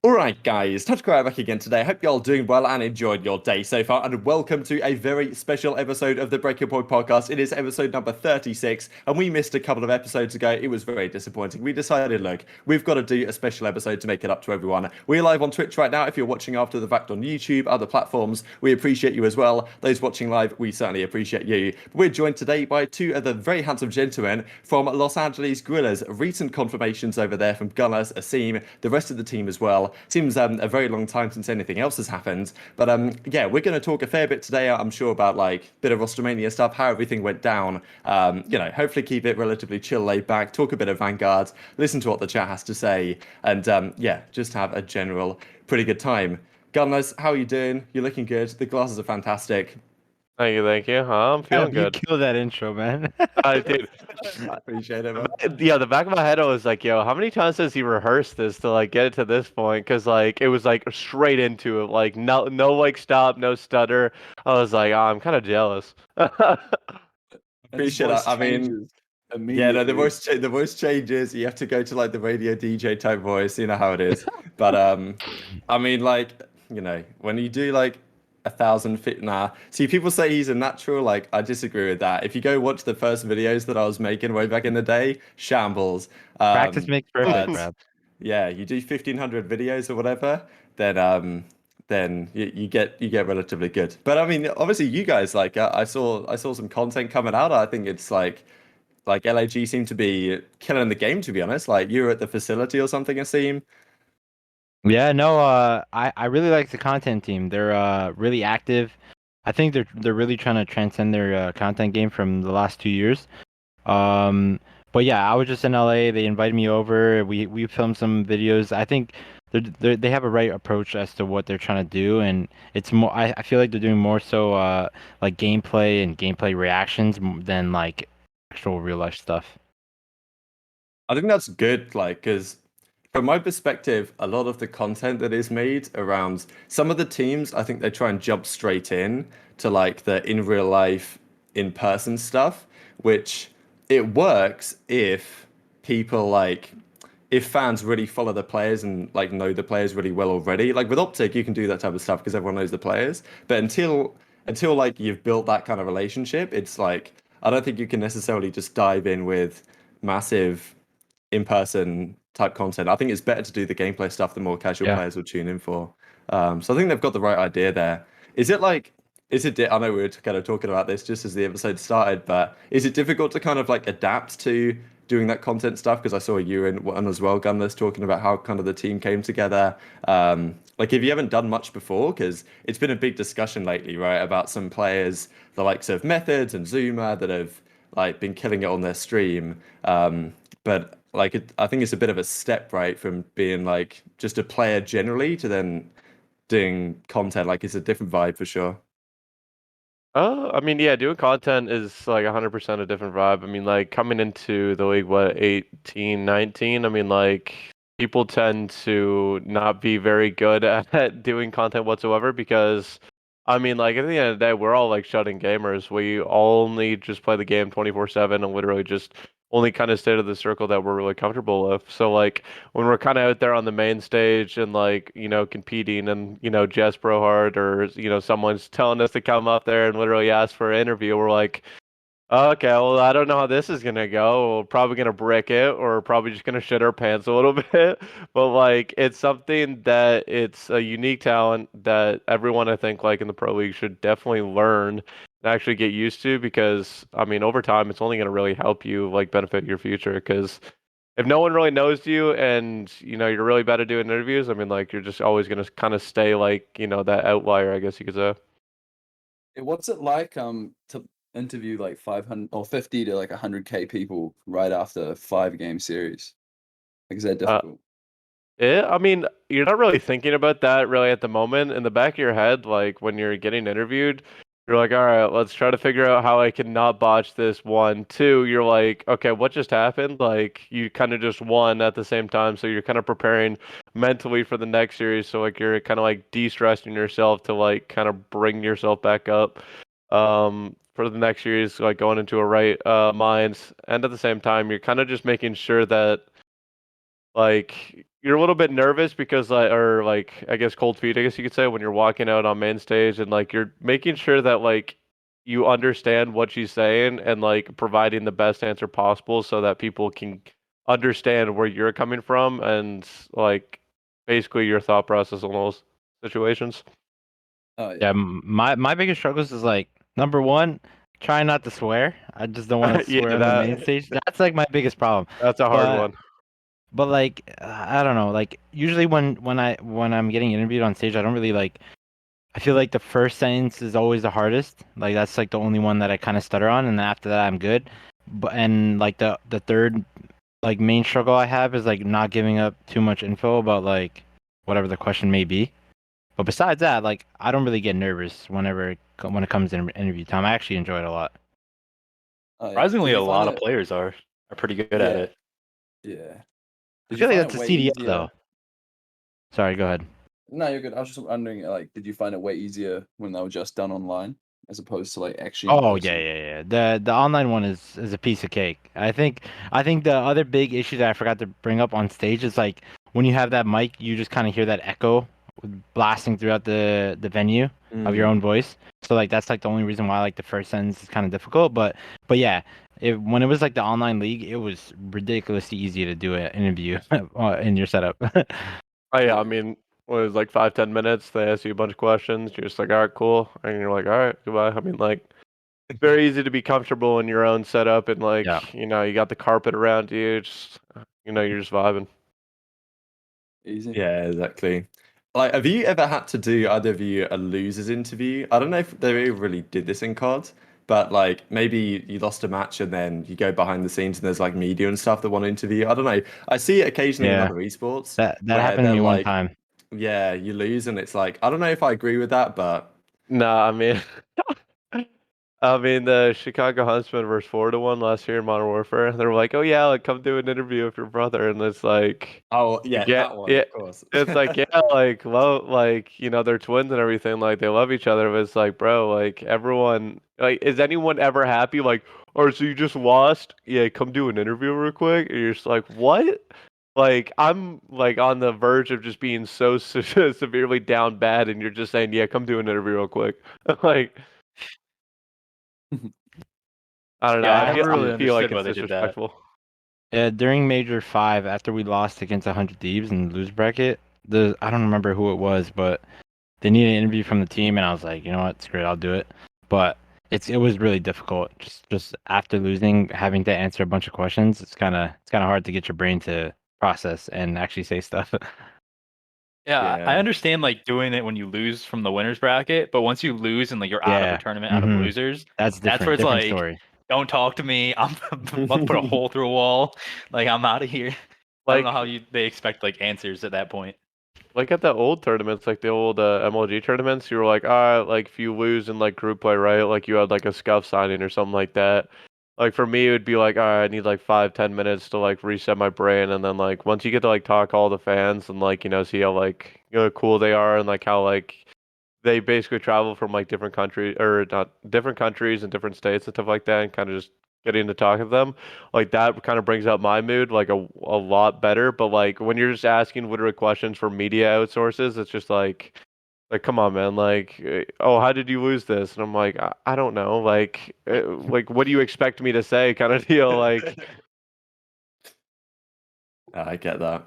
Alright guys, TacticalRab back again today. Hope you're all doing well and enjoyed your day so far, and welcome to a very special episode of the Breaking Point podcast. It is episode number 36, and we missed a couple of episodes ago. It was very disappointing. We decided, look, we've got to do a special episode to make it up to everyone. We're live on Twitch right now. If you're watching after the fact on YouTube, other platforms, we appreciate you as well. Those watching live, we certainly appreciate you. We're joined today by two of the very handsome gentlemen from Los Angeles Guerrillas. Recent confirmations over there from Gunless, Asim, the rest of the team as well. Seems a very long time since anything else has happened. But yeah, we're going to talk a fair bit today, I'm sure, about like a bit of Rostermania stuff, how everything went down. Hopefully keep it relatively chill, laid back, talk a bit of Vanguard, listen to what the chat has to say, and yeah, just have a general pretty good time. Gunless, how are you doing? You're looking good. The glasses are fantastic. Thank you, thank you. I'm feeling Adam, you good. killed that intro, man. I did. Appreciate it, man. Yeah, the back of my head, I was like, yo, how many times has he rehearsed this to like get it to this point? Because like it was like straight into it, like no like stop, no stutter. I was like, oh, I'm kind of jealous. And his Appreciate it. voice I mean, changes yeah, no, the immediately. voice changes. You have to go to like the radio DJ type voice. You know how it is. But I mean, like when you do like 1,000 feet, nah. See, people say he's a natural. Like, I disagree with that. If you go watch the first videos that I was making way back in the day, shambles. Practice makes perfect, But Brad. yeah, you do 1,500 videos or whatever, then you get relatively good. But I mean, obviously, you guys like I saw some content coming out. I think it's like LAG seem to be killing the game, to be honest. Like you were at the facility or something, it seemed. Yeah, no, I really like the content team. They're really active. I think they're really trying to transcend their content game from the last 2 years. Um, but yeah, I was just in LA. They invited me over. We filmed some videos. I think they have a right approach as to what they're trying to do, and it's more. I feel like they're doing more so like gameplay and gameplay reactions than like actual real life stuff. I think that's good, like, because from my perspective, a lot of the content that is made around some of the teams, I think they try and jump straight in to like the in real life, in person stuff, which it works if people like if fans really follow the players and like know the players really well already. Like with Optic, you can do that type of stuff because everyone knows the players. But until like you've built that kind of relationship, it's like I don't think you can necessarily just dive in with massive in-person type content. I think it's better to do the gameplay stuff the more casual Yeah. players will tune in for. So I think they've got the right idea there. Is it like, I know we were kind of talking about this just as the episode started, but is it difficult to kind of like adapt to doing that content stuff? Because I saw you in one as well, Gunless, talking about how kind of the team came together. Like if you haven't done much before, because it's been a big discussion lately, right, about some players, the likes of Methods and Zuma that have like been killing it on their stream. But like I think it's a bit of a step right from being like just a player generally to then doing content. Like it's a different vibe for sure. I mean, yeah, doing content is like 100% a different vibe. I mean, like coming into the league, what, 18, 19? I mean, like people tend to not be very good at doing content whatsoever because, I mean, like at the end of the day, we're all like shut-in gamers. We only just play the game 24/7 and literally just only kind of stay to the circle that we're really comfortable with. So like when we're kind of out there on the main stage and like, competing and, Jess Pro Hard or, someone's telling us to come up there and literally ask for an interview, we're like, okay, well, I don't know how this is gonna go. We're probably gonna brick it, or probably just gonna shit our pants a little bit. But like, it's something that it's a unique talent that everyone I think like in the pro league should definitely learn and actually get used to because I mean, over time, it's only gonna really help you like benefit your future. Because if no one really knows you and you're really bad at doing interviews, I mean, like you're just always gonna kind of stay like that outlier, I guess you could say. What's it like to interview like 500 or 50 to like 100K people right after a 5 game series? Like, is that Uh, difficult? Yeah, I mean, you're not really thinking about that really at the moment. In the back of your head, like when you're getting interviewed, you're like, all right, let's try to figure out how I can not botch this one. Two, you're like, okay, what just happened? Like you kind of just won at the same time, so you're kind of preparing mentally for the next series. So like you're kind of like de-stressing yourself to like kind of bring yourself back up for the next series, like going into a right minds. And at the same time, you're kind of just making sure that like you're a little bit nervous because or like I guess cold feet, I guess you could say, when you're walking out on main stage and like you're making sure that like you understand what she's saying and like providing the best answer possible so that people can understand where you're coming from and like basically your thought process on those situations. Oh Yeah, yeah. my biggest struggles is like number one, try not to swear. I just don't want to Yeah, swear on the main stage. That's like my biggest problem. that's a hard But one. but like I don't know. Like usually when I'm getting interviewed on stage, I don't really like. I feel like the first sentence is always the hardest. Like that's like the only one that I kind of stutter on, and then after that I'm good. But and like the third like main struggle I have is like not giving up too much info about like whatever the question may be. But besides that, like I don't really get nervous when it comes to interview time. I actually enjoy it a lot. Oh yeah. Surprisingly, Did a you find lot of it? players are pretty good at Yeah. it. Yeah. I Did you feel like find that's it a way CDL though. easier? Sorry, go ahead. No, you're good. I was just wondering, like, did you find it way easier when they were just done online as opposed to like actually in Oh yeah, person? yeah, yeah. The online one is a piece of cake. I think the other big issue that I forgot to bring up on stage is like when you have that mic, you just kind of hear that echo blasting throughout the venue of your own voice. So like that's like the only reason why like the first sentence is kind of difficult. But yeah, when it was like the online league, it was ridiculously easy to do an interview in your setup. Oh yeah, I Yeah. mean, what is like 5-10 minutes? They ask you a bunch of questions. You're just like, all right, cool, and you're like, all right, goodbye. I mean, like, it's very easy to be comfortable in your own setup, and Yeah. like, you got the carpet around you. Just, you're just vibing. Easy. Yeah, exactly. Like, have you ever had to do either of you a losers interview? I don't know if they really did this in COD, but like maybe you lost a match and then you go behind the scenes and there's like media and stuff that want to interview you. I don't know. I see it occasionally in Yeah. other esports That where happened to they're me one like, time. yeah, you lose and it's like, I don't know if I agree with that, but Nah, I mean, I mean the Chicago Huntsmen versus 4-1 last year in Modern Warfare. They were like, oh yeah, like come do an interview with your brother, and it's like, oh yeah, yeah, that one, yeah. of course. It's like, yeah, like, well, like, they're twins and everything. Like, they love each other. But it's like, bro, like, everyone, like, is anyone ever happy? Like, or so you just lost? Yeah, come do an interview real quick. And you're just like, what? Like, I'm like on the verge of just being so severely down bad, and you're just saying, yeah, come do an interview real quick. Like, I don't know. Yeah, I I never had I really to. feel like understood why it's they did that. disrespectful. During Major 5, after we lost against 100 Thieves in the lose bracket, I don't remember who it was, but they needed an interview from the team, and I was like, you know what, screw it, I'll do it. But it was really difficult. Just after losing, having to answer a bunch of questions, it's kind of hard to get your brain to process and actually say stuff. Yeah, I Yeah. understand like doing it when you lose from the winners bracket, but once you lose and like you're out of the Yeah. tournament, out of hmm losers, That's that's where different. it's Different like, story. don't talk to me. I'm about to put a hole through a wall. Like I'm out of here. I don't know how Like, they expect like answers at that point. like at the old tournaments, like the old MLG tournaments, you were like, like if you lose in like group play, right? Like you had like a scuff signing or something like that. Like for me, it would be like, all right, I need like 5-10 minutes to like reset my brain, and then like once you get to like talk to all the fans and like see how like cool they are and like how like they basically travel from like different countries or not different countries and different states and stuff like that, and kind of just getting to talk to them, like that kind of brings up my mood like a lot better. But like when you're just asking literally questions for media outsources, it's just like come on, man, like oh, how did you lose this? And I'm like, I don't know, like what do you expect me to say, kind of deal, like. I get that.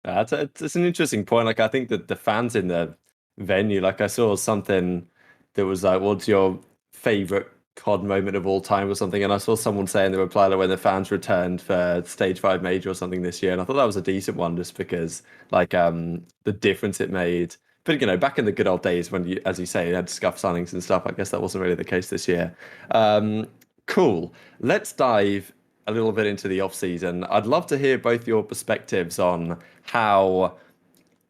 It's an interesting point. Like, I think that the fans in the venue, like, I saw something that was like, "What's your favorite COD moment of all time?" or something, and I saw someone say in the reply that when the fans returned for Stage 5 Major or something this year, and I thought that was a decent one, just because like the difference it made. But back in the good old days when you, as you say, you had scuff signings and stuff, I guess that wasn't really the case this year. Cool. Let's dive a little bit into the off season. I'd love to hear both your perspectives on how,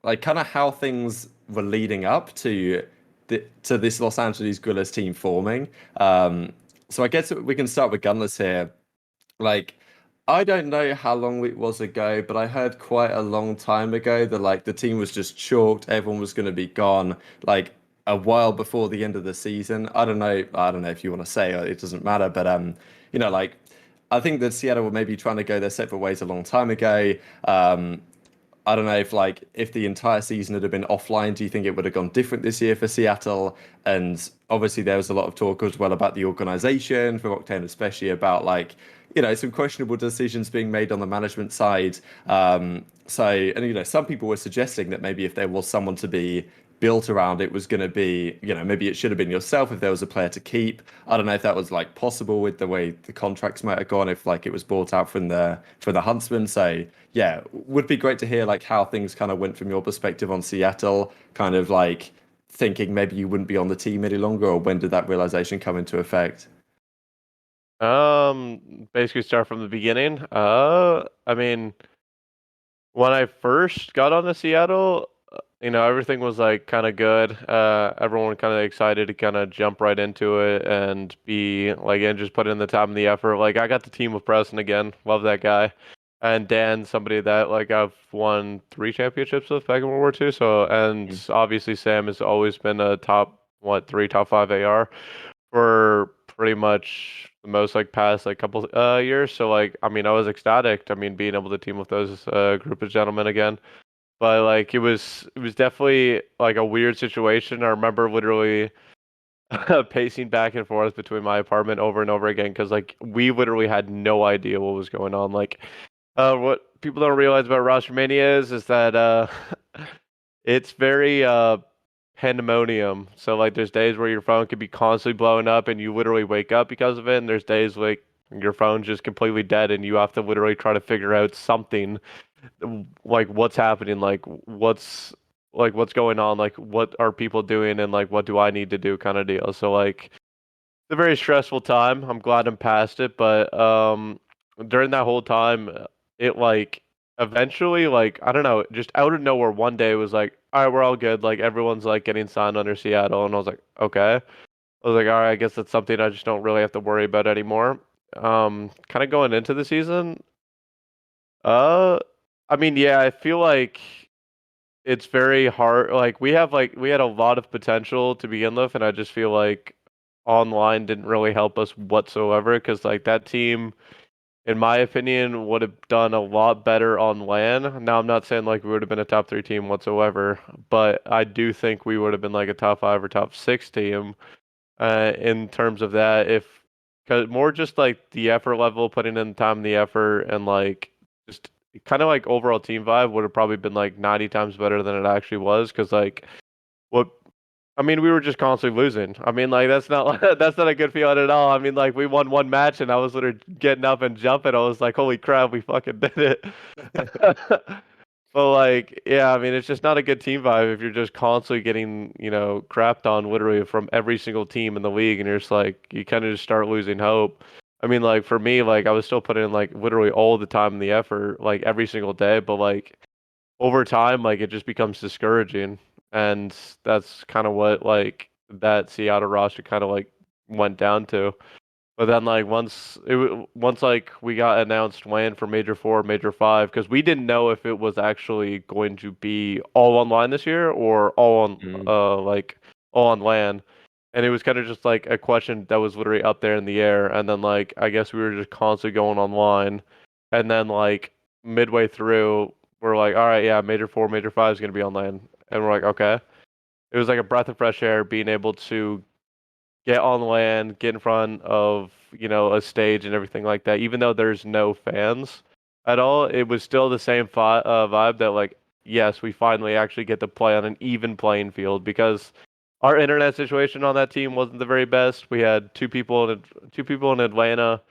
like, kind of how things were leading up to this Los Angeles Guerrillas team forming. So I guess we can start with Gunless here. Like, I don't know how long it was ago, but I heard quite a long time ago that like the team was just chalked, everyone was going to be gone, like a while before the end of the season. I don't know. I don't know if you want to say it doesn't matter, but like I think that Seattle were maybe trying to go their separate ways a long time ago. I don't know if if the entire season had been offline, do you think it would have gone different this year for Seattle? And obviously there was a lot of talk as well about the organization for Octane, especially about some questionable decisions being made on the management side. And some people were suggesting that maybe if there was someone to be built around, it was going to be, maybe it should have been yourself if there was a player to keep. I don't know if that was possible with the way the contracts might have gone, if it was bought out from the Huntsman. So yeah, would be great to hear how things kind of went from your perspective on Seattle, kind of thinking maybe you wouldn't be on the team any longer, or when did that realization come into effect? Basically start from the beginning. I mean, when I first got on to Seattle, everything was kind of good. Everyone kind of excited to kind of jump right into it and be and just put in the time and the effort. I got the team with Preston again. Love that guy. And Dan, somebody that I've won 3 championships with back in World War II. So, and obviously Sam has always been a top 3, top 5 AR for pretty much the most past couple years. So I mean, I was ecstatic. I mean, being able to team with those group of gentlemen again. But it was definitely a weird situation. I remember literally pacing back and forth between my apartment over and over again because we literally had no idea what was going on. What people don't realize about Rostermania is that it's very pandemonium. So there's days where your phone could be constantly blowing up and you literally wake up because of it, and there's days your phone's just completely dead and you have to literally try to figure out something, what's happening, what's going on, what are people doing, and what do I need to do, kind of deal. So it's a very stressful time. I'm glad I'm past it, but during that whole time, it eventually I don't know, just out of nowhere one day it was all right, we're all good. Everyone's getting signed under Seattle, and I was okay. I was all right, I guess that's something I just don't really have to worry about anymore. Kind of going into the season, uh, I mean, yeah, I feel it's very hard. We had a lot of potential to begin with, and I just feel online didn't really help us whatsoever because that team, in my opinion, would have done a lot better on LAN. Now, I'm not saying we would have been a top 3 team whatsoever, but I do think we would have been a top 5 or top 6 team in terms of that. If cause more just the effort level, putting in the time and the effort, and just kind of overall team vibe would have probably been 90 times better than it actually was. Because what I mean, we were just constantly losing. I mean, that's not that's not a good feeling at all. I mean, we won one match and I was literally getting up and jumping. I was holy crap, we fucking did it. But yeah, I mean, it's just not a good team vibe if you're just constantly getting, crapped on literally from every single team in the league, and you're just you kind of just start losing hope. I mean, for me, I was still putting in literally all the time and the effort, every single day, but over time, it just becomes discouraging, and that's kind of what that Seattle roster kind of went down to. But then once we got announced LAN for Major 4, Major 5, because we didn't know if it was actually going to be all online this year or all on all on LAN. And it was kind of just a question that was literally up there in the air. And then I guess we were just constantly going online. And then midway through, we're all right, yeah, Major 4, Major 5 is gonna be on LAN. And we're okay. It was a breath of fresh air being able to get on land, get in front of, a stage and everything like that. Even though there's no fans at all, it was still the same vibe that yes, we finally actually get to play on an even playing field, because our internet situation on that team wasn't the very best. We had two people in Atlanta,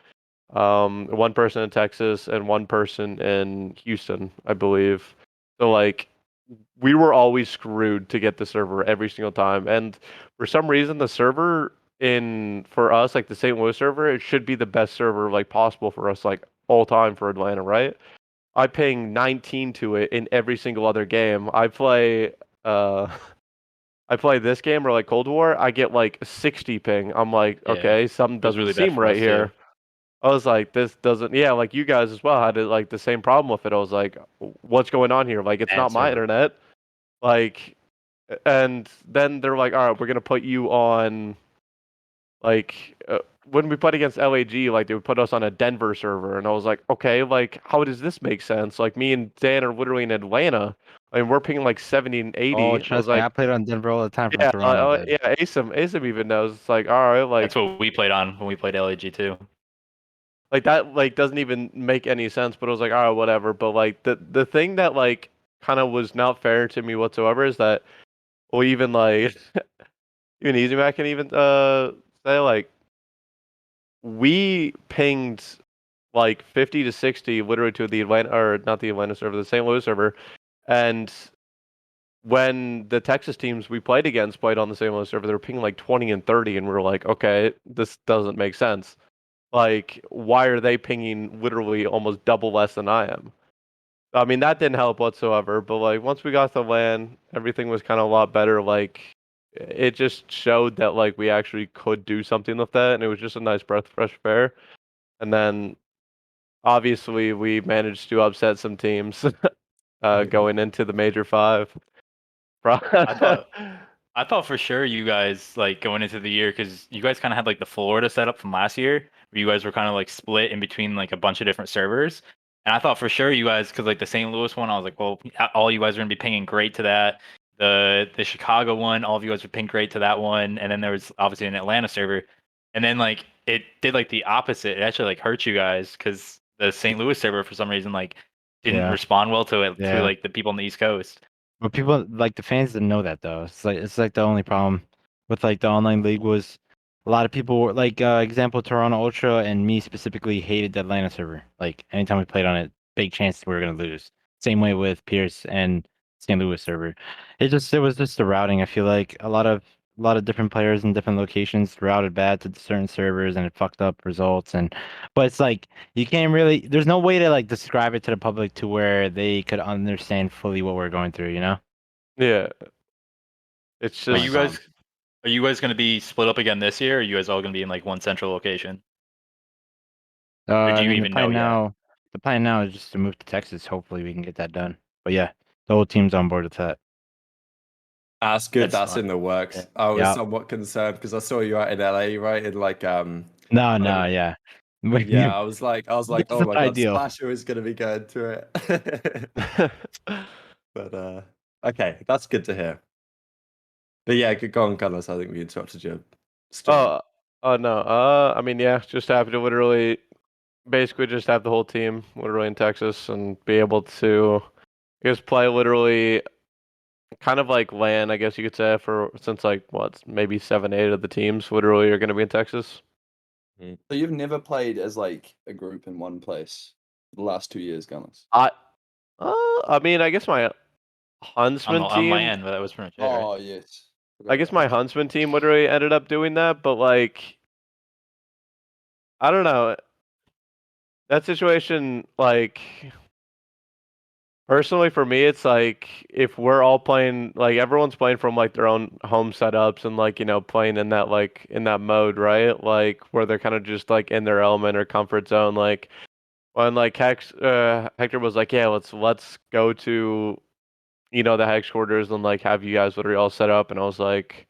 one person in Texas, and one person in Houston, I believe. So we were always screwed to get the server every single time. And for some reason, the server for us, the St. Louis server, it should be the best server possible for us all time for Atlanta, right? I'm paying 19 to it in every single other game. Uh I play this game or Cold War, I get 60 ping. I'm Yeah, okay, something it was doesn't really bad seem for right us too. here. I was this doesn't, yeah, you guys as well had it, the same problem with it. I was what's going on here? It's Bad not my server. internet. And then they're all right, we're gonna put you on, when we played against LAG, like they would put us on a Denver server, and I was like, okay, like how does this make sense? Like me and Dan are literally in Atlanta, and we're pinging like 70 and 80. Oh, I was trust me, like, I played on Denver all the time from yeah, Toronto, dude. yeah, Asim even knows. It's like, all right, That's what we played on when we played LAG too. like that like doesn't even make any sense. But I was like, all right, whatever. But like the thing that like kind of was not fair to me whatsoever is that, well, even like even EasyMac can even say like we pinged like 50 to 60 literally to the Atlanta, or not the Atlanta server, the St. Louis server. And when the Texas teams we played against played on the St. Louis server, they were pinging like 20 and 30, and we were like, okay, this doesn't make sense. Like, why are they pinging literally almost double less than I am? I mean, that didn't help whatsoever, but like once we got to LAN, everything was kind of a lot better. Like, it just showed that like we actually could do something with that, and it was just a nice breath of fresh air. And then obviously we managed to upset some teams going into the Major Five. I thought for sure you guys like going into the year, because you guys kind of had like the Florida setup from last year, where you guys were kind of like split in between like a bunch of different servers. And I thought for sure you guys, because like the St. Louis one, I was like, well, all you guys are gonna be pinging great to that. The Chicago one, all of you guys would ping great to that one. And then there was obviously an Atlanta server. And then like it did like the opposite. It actually like hurt you guys because the St. Louis server for some reason like didn't Yeah. respond well to it to Yeah. like the people on the East Coast. But people like the fans didn't know that though. It's like the only problem with like the online league was a lot of people were like example Toronto Ultra and me specifically hated the Atlanta server. Like anytime we played on it, big chance we were gonna lose. Same way with Pierce and St. Louis server. It was just the routing. I feel like a lot of different players in different locations routed bad to certain servers and it fucked up results but it's like you can't really there's no way to like describe it to the public to where they could understand fully what we're going through, you know? Yeah, it's Are Only you just problem. guys are you guys gonna be split up again this year? Or are you guys all gonna be in like one central location? Or do I you mean even know yet? the plan now is just to move to Texas. Hopefully we can get that done. But yeah, the whole team's on board with that. That's good. That's That's fun. in the Yeah. works. I was Yeah. somewhat concerned because I saw you out in LA, right? In like No, kind no, of yeah. yeah. I was like, This oh is my god, ideal. SlasheR is gonna be going through it. But okay, that's good to hear. But yeah, go on, Carlos. I think we interrupted your story. oh no. I mean, yeah, just happy to literally basically just have the whole team literally in Texas and be able to I guess play literally kind of like LAN, I guess you could say, for since like what, maybe 7, 8 of the teams literally are gonna be in Texas. So you've never played as like a group in one place for the last 2 years, Gunless? I I mean, I guess my Huntsman On my team end, but that was pretty much it, right? Oh yes. I Forgot guess about my that. Huntsman team literally ended up doing that, but like I don't know. That situation, like personally for me, it's like if we're all playing, like everyone's playing from like their own home setups and like, playing in that like in that mode, right? Like where they're kind of just like in their element or comfort zone. Like when like Hector was like, yeah, let's go to, the hex quarters and like have you guys literally all set up. And I was like,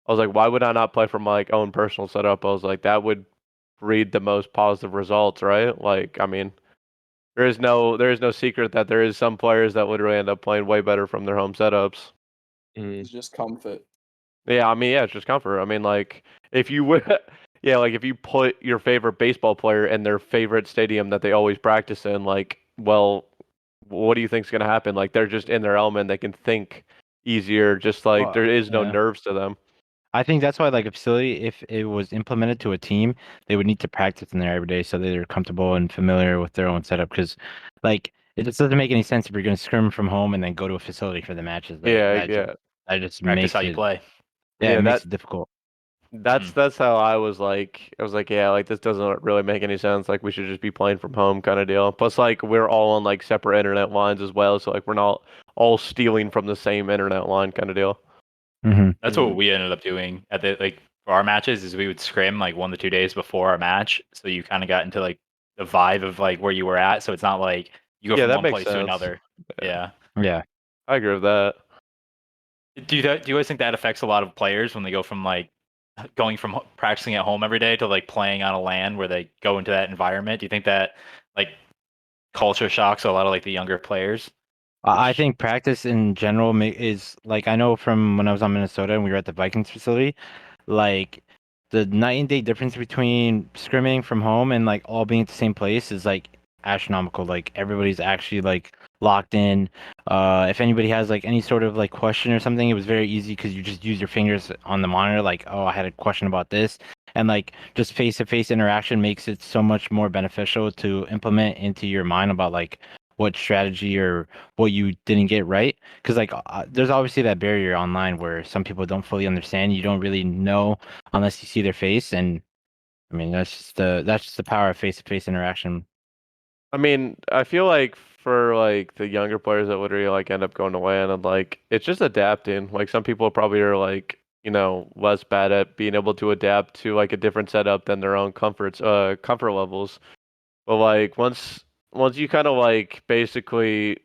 why would I not play from my like own personal setup? I was like, that would breed the most positive results, right? Like, I mean, there is no secret that there is some players that literally end up playing way better from their home setups. It's just comfort. Yeah, I mean, yeah, it's just comfort. I mean, like if you would, yeah, like if you put your favorite baseball player in their favorite stadium that they always practice in, like, well, what do you think's gonna happen? Like they're just in their element. They can think easier. Just like Well, there is no yeah. nerves to them. I think that's why like a facility, if it was implemented to a team, they would need to practice in there every day so they're comfortable and familiar with their own setup. Because like it just doesn't make any sense if you're going to scrim from home and then go to a facility for the matches. Like Yeah, that just Practice how makes you it, play. yeah, it yeah. makes That it difficult. that's Mm. that's how I was like. I was like, yeah, like this doesn't really make any sense. Like we should just be playing from home kind of deal. Plus, like we're all on like separate internet lines as well, so like we're not all stealing from the same internet line kind of deal. Hmm. That's what we ended up doing at the like for our matches is we would scrim like 1 to 2 days before our match, so you kind of got into like the vibe of like where you were at. So it's not like you go Yeah, from that one makes place to sense. another. Yeah, Yeah. Yeah. I agree with that. Do you guys think that affects a lot of players when they go from like going from practicing at home every day to like playing on a LAN where they go into that environment? Do you think that like culture shocks a lot of like the younger players? I think practice in general is like I know from when I was on Minnesota and we were at the Vikings facility, like the night and day difference between scrimming from home and like all being at the same place is like astronomical. Like everybody's actually like locked in. If anybody has like any sort of like question or something, it was very easy because you just use your fingers on the monitor. Like, oh, I had a question about this, and like just face-to-face interaction makes it so much more beneficial to implement into your mind about like what strategy or what you didn't get right because like there's obviously that barrier online where some people don't fully understand, you don't really know unless you see their face. And I mean that's just the power of face-to-face interaction. I mean, I feel like for like the younger players that literally like end up going to LAN and like it's just adapting. Like some people probably are like, less bad at being able to adapt to like a different setup than their own comfort levels. But like once you kind of like basically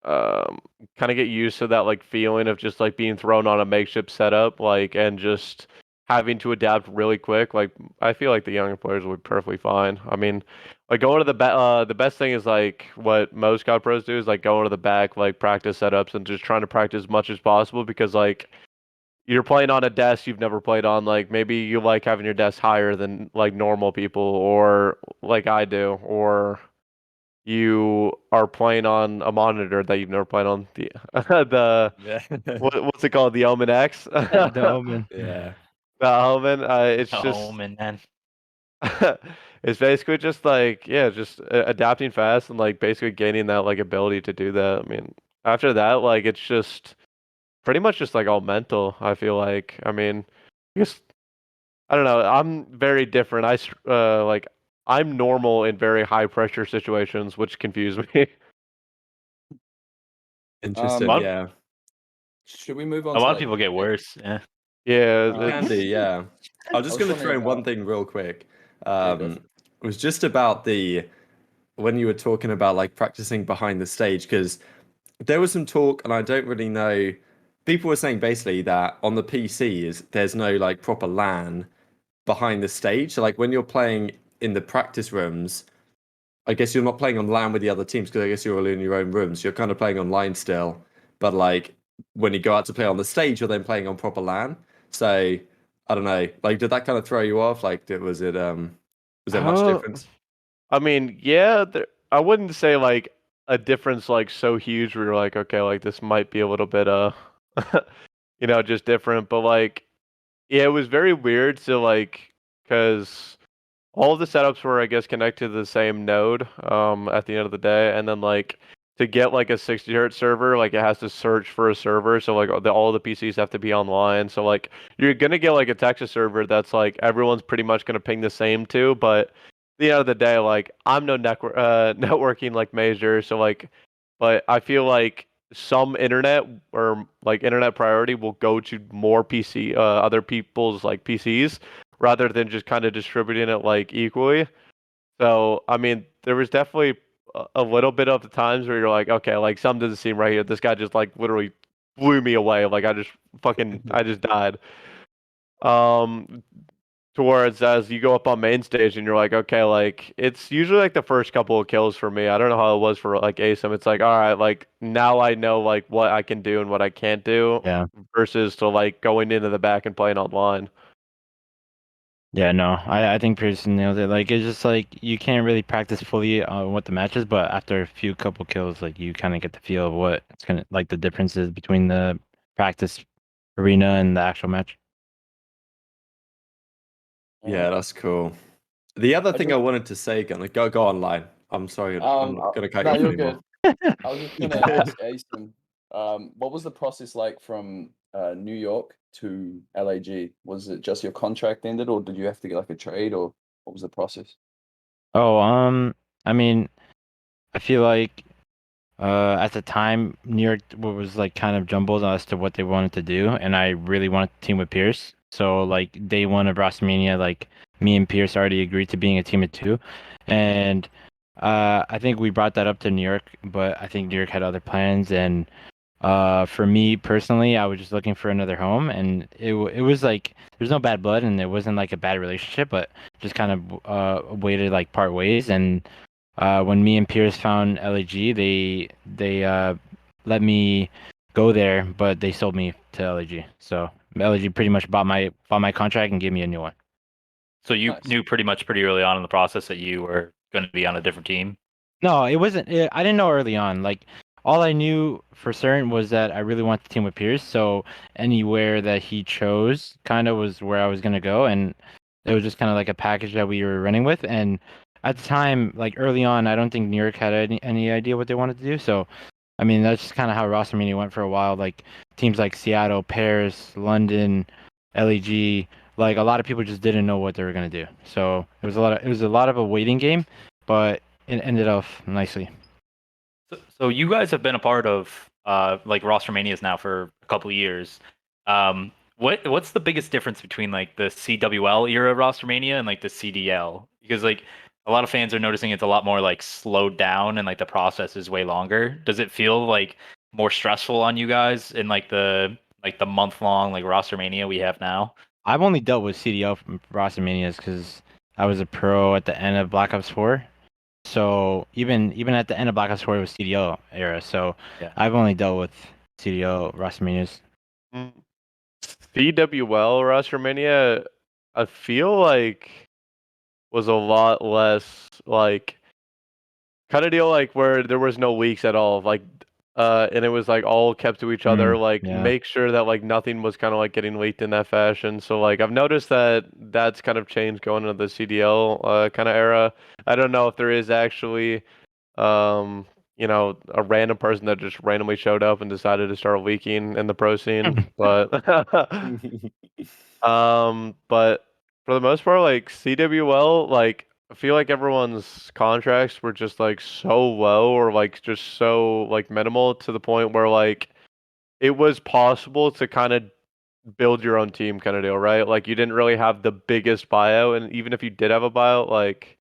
um kind of get used to that like feeling of just like being thrown on a makeshift setup like and just having to adapt really quick, like I feel like the younger players will be perfectly fine. I mean, like going to the best thing is like what most god pros do is like going to the back, like practice setups and just trying to practice as much as possible because like you're playing on a desk you've never played on. Like maybe you like having your desk higher than like normal people or like I do, or you are playing on a monitor that you've never played on, the the Yeah. what's it called, the Omen X. The Omen. Yeah. The Omen. It's Oh just man. it's basically just like, yeah, just adapting fast and like basically gaining that like ability to do that. I mean, after that, like it's just pretty much just like all mental. I feel like. I mean, I guess I don't know. I'm very different. Like I'm normal in very high pressure situations, which confuse me. Interesting. lot of, Yeah. Should we move on a to lot of like? people get worse. Yeah. Yeah, Can do, it's yeah. I was I just was going to throw wondering in one about. thing real quick. Yeah, go Um, for it. it was just about when you were talking about like practicing behind the stage, because there was some talk, and I don't really know. People were saying basically that on the PCs, there's no like proper LAN behind the stage. So like when you're playing in the practice rooms, I guess you're not playing on LAN with the other teams because I guess you're all in your own rooms. You're kind of playing online still, but like when you go out to play on the stage, you're then playing on proper LAN. So I don't know. Like, did that kind of throw you off? Like, was there much uh, difference? I mean, yeah, I wouldn't say like a difference like so huge where you're like, okay, like this might be a little bit just different, but like yeah, it was very weird to like because all of the setups were, I guess, connected to the same node at the end of the day, and then like to get like a 60 hertz server, like it has to search for a server, so like all the PCs have to be online. So like you're gonna get like a Texas server that's like everyone's pretty much gonna ping the same to, but at the end of the day, like I'm no networking like major, so like, but I feel like some internet or like internet priority will go to more other people's like PCs rather than just kind of distributing it like equally. So, I mean, there was definitely a little bit of the times where you're like, okay, like something doesn't seem right here. This guy just like literally blew me away. Like I just died. Um, Towards as you go up on main stage and you're like, okay, like it's usually like the first couple of kills for me. I don't know how it was for like Asim. It's like, all right, like now I know like what I can do and what I can't do Yeah. versus to like going into the back and playing online. Yeah, no, I think Pearson nailed it. Like it's just like you can't really practice fully on what the match is, but after a few couple kills, like you kind of get the feel of what it's gonna like the differences between the practice arena and the actual match. Yeah, that's cool. The other I thing I just wanted to say, gonna go online. I'm sorry, I'm not gonna cut you no, off you're anymore. good. I was just gonna ask Asim, what was the process like from New York to LAG? Was it just your contract ended, or did you have to get like a trade, or what was the process? Oh, I mean, I feel like at the time New York was like kind of jumbled as to what they wanted to do, and I really wanted to team with Pierce. So like day one of Rostermania, like me and Pierce already agreed to being a team of two, and I think we brought that up to New York, but I think New York had other plans, and For me personally, I was just looking for another home, and it was like there's no bad blood, and it wasn't like a bad relationship, but just kind of way to like part ways. And when me and Pierce found LAG, they let me go there, but they sold me to LAG. So LAG pretty much bought my contract and gave me a new one. So you Nice. knew pretty early on in the process that you were going to be on a different team. No, it wasn't. I didn't know early on. Like all I knew for certain was that I really wanted to team with Pierce. So anywhere that he chose, kind of was where I was gonna go, and it was just kind of like a package that we were running with. And at the time, like early on, I don't think New York had any idea what they wanted to do. So I mean, that's just kind of how Rostermania went for a while. Like teams like Seattle, Paris, London, LEG. Like a lot of people just didn't know what they were gonna do. So it was a lot of a waiting game, but it ended off nicely. So you guys have been a part of like roster manias now for a couple of years. What's the biggest difference between like the CWL era roster mania and like the CDL? Because like a lot of fans are noticing it's a lot more like slowed down and like the process is way longer. Does it feel like more stressful on you guys in like the month long like roster mania we have now? I've only dealt with CDL from Rostermanias because I was a pro at the end of Black Ops 4. So even at the end of Black Ops 4, it was CDL era. So Yeah. I've only dealt with CDL Rostermanias. Mm. CWL Rostermania, I feel like was a lot less like kind of deal like where there was no weeks at all, like and it was like all kept to each other, like Yeah. make sure that like nothing was kind of like getting leaked in that fashion. So like I've noticed that that's kind of changed going into the CDL kind of era. I don't know if there is actually um you know, a random person that just randomly showed up and decided to start leaking in the pro scene, but but for the most part, like CWL, like I feel like everyone's contracts were just like so low or like just so like minimal to the point where like it was possible to kind of build your own team kind of deal, right? Like you didn't really have the biggest buyout, and even if you did have a buyout, like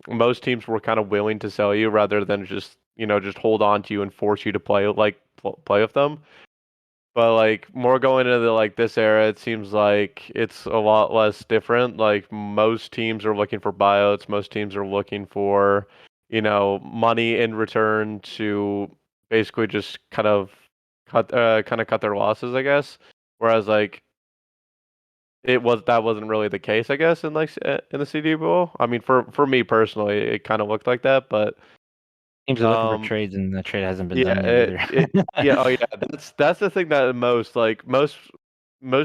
most teams were kind of willing to sell you rather than just, you know, just hold on to you and force you to play like play with them. But like more going into the, like this era, it seems like it's a lot less different. Like most teams are looking for buyouts. Most teams are looking for, you know, money in return to basically just kind of cut their losses, I guess. Whereas like that wasn't really the case, I guess, in like in the CD bowl. I mean, for me personally, it kind of looked like that, but Teams are looking for um. trades, and the trade hasn't been Yeah, done yet either. yeah, oh yeah, that's the thing that most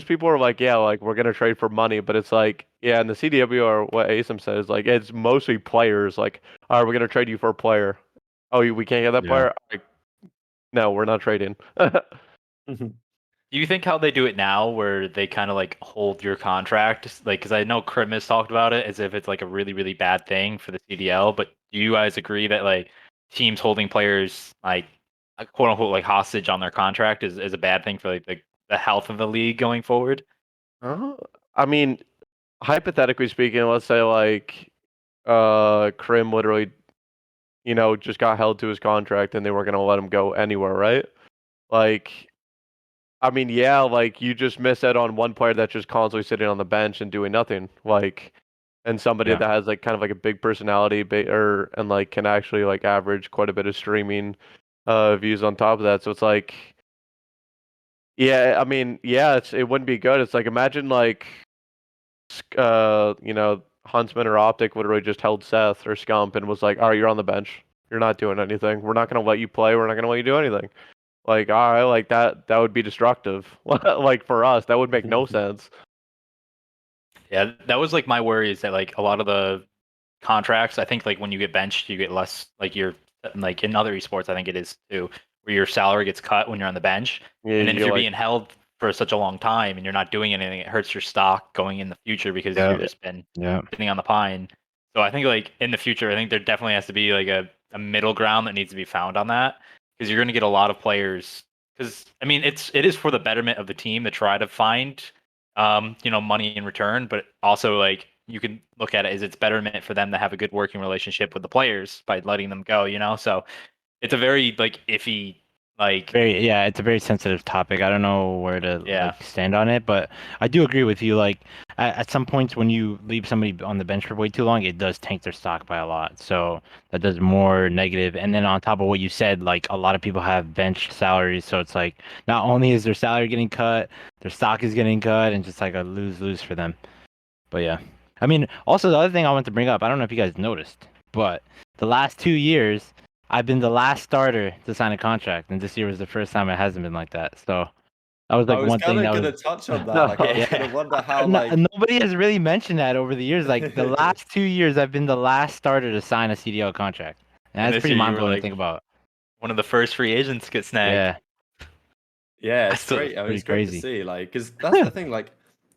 people are like, yeah, like we're gonna trade for money, but it's like, yeah, in the CDW or what Asim says, like it's mostly players. Like, all right, we're gonna trade you for a player. Oh, we can't get that Yeah. player? Like, no, we're not trading. Do you think how they do it now, where they kind of like hold your contract, like because I know Krim has talked about it as if it's like a really bad thing for the CDL, but do you guys agree that like teams holding players like quote unquote like hostage on their contract is a bad thing for like the health of the league going forward? uh, I mean, hypothetically speaking, let's say like Krim literally, you know, just got held to his contract and they weren't gonna let him go anywhere, right? Like I mean, yeah, like you just miss out on one player that's just constantly sitting on the bench and doing nothing. Like, and somebody Yeah. that has like kind of like a big personality, or and like can actually like average quite a bit of streaming views on top of that. So it's like, yeah, I mean, yeah, it wouldn't be good. It's like imagine like you know, Huntsman or Optic literally just held Seth or Scump and was like, all right, you're on the bench. You're not doing anything. We're not gonna let you play. We're not gonna let you do anything. Like, all right, like that would be destructive. Like for us, that would make no sense. Yeah, that was like my worry is that like a lot of the contracts, I think like when you get benched, you get less like you're like in other esports, I think it is too, where your salary gets cut when you're on the bench. Yeah, And then if you're you're like, being held for such a long time and you're not doing anything, it hurts your stock going in the future because Yeah. you're just been Yeah. sitting on the pine. So I think like in the future, I think there definitely has to be like a middle ground that needs to be found on that because you're going to get a lot of players. Because I mean, it is for the betterment of the team to try to find, you know, money in return, but also like you can look at it as it's betterment for them to have a good working relationship with the players by letting them go. You know, so it's a very like iffy Like, it's a very sensitive topic. I don't know where to yeah. like stand on it, but I do agree with you. Like at some points when you leave somebody on the bench for way too long, it does tank their stock by a lot. So that does more negative. And then on top of what you said, like a lot of people have bench salaries, so it's like not only is their salary getting cut, their stock is getting cut, and just like a lose-lose for them. But yeah, I mean, also the other thing I want to bring up, I don't know if you guys noticed, but the last 2 years, I've been the last starter to sign a contract, and this year was the first time it hasn't been like that. So that was I like was one thing kind of that gonna was. touch on that. Like, I was Yeah, gonna wonder how, no, like, nobody has really mentioned that over the years. Like the last 2 years, I've been the last starter to sign a CDL contract, and And that's this pretty year you mind were blowing to like think about. one of the first free agents to get snagged. Yeah, yeah, I it's still, great. I mean, pretty it's great to crazy. see. Like, because that's the thing. Like,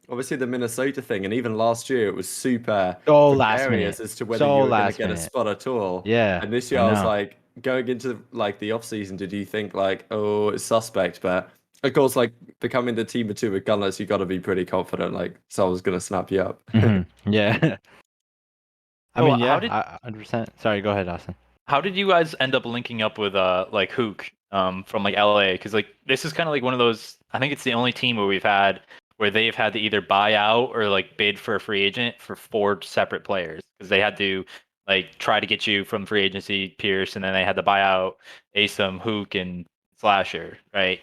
obviously the Minnesota thing, and even last year it was super So last minute, precarious as to whether so you were gonna last get a minute. spot at all. Yeah, And this I year I was know. like, going into like the off season, did you think like, oh, it's suspect? But of course, like becoming the team of two with Gunless, you got to be pretty confident. Like, someone's gonna snap you up. Yeah. I So mean, how yeah, did 100%. Sorry, go ahead, Austin. how did you guys end up linking up with like Huke from like LA? Because like this is kind of like one of those. I think it's the only team where we've had where they've had to either buy out or like bid for a free agent for 4 separate players because they had to like try to get you from free agency Pierce, and then they had to buy out Asim, Huke, and SlasheR, right?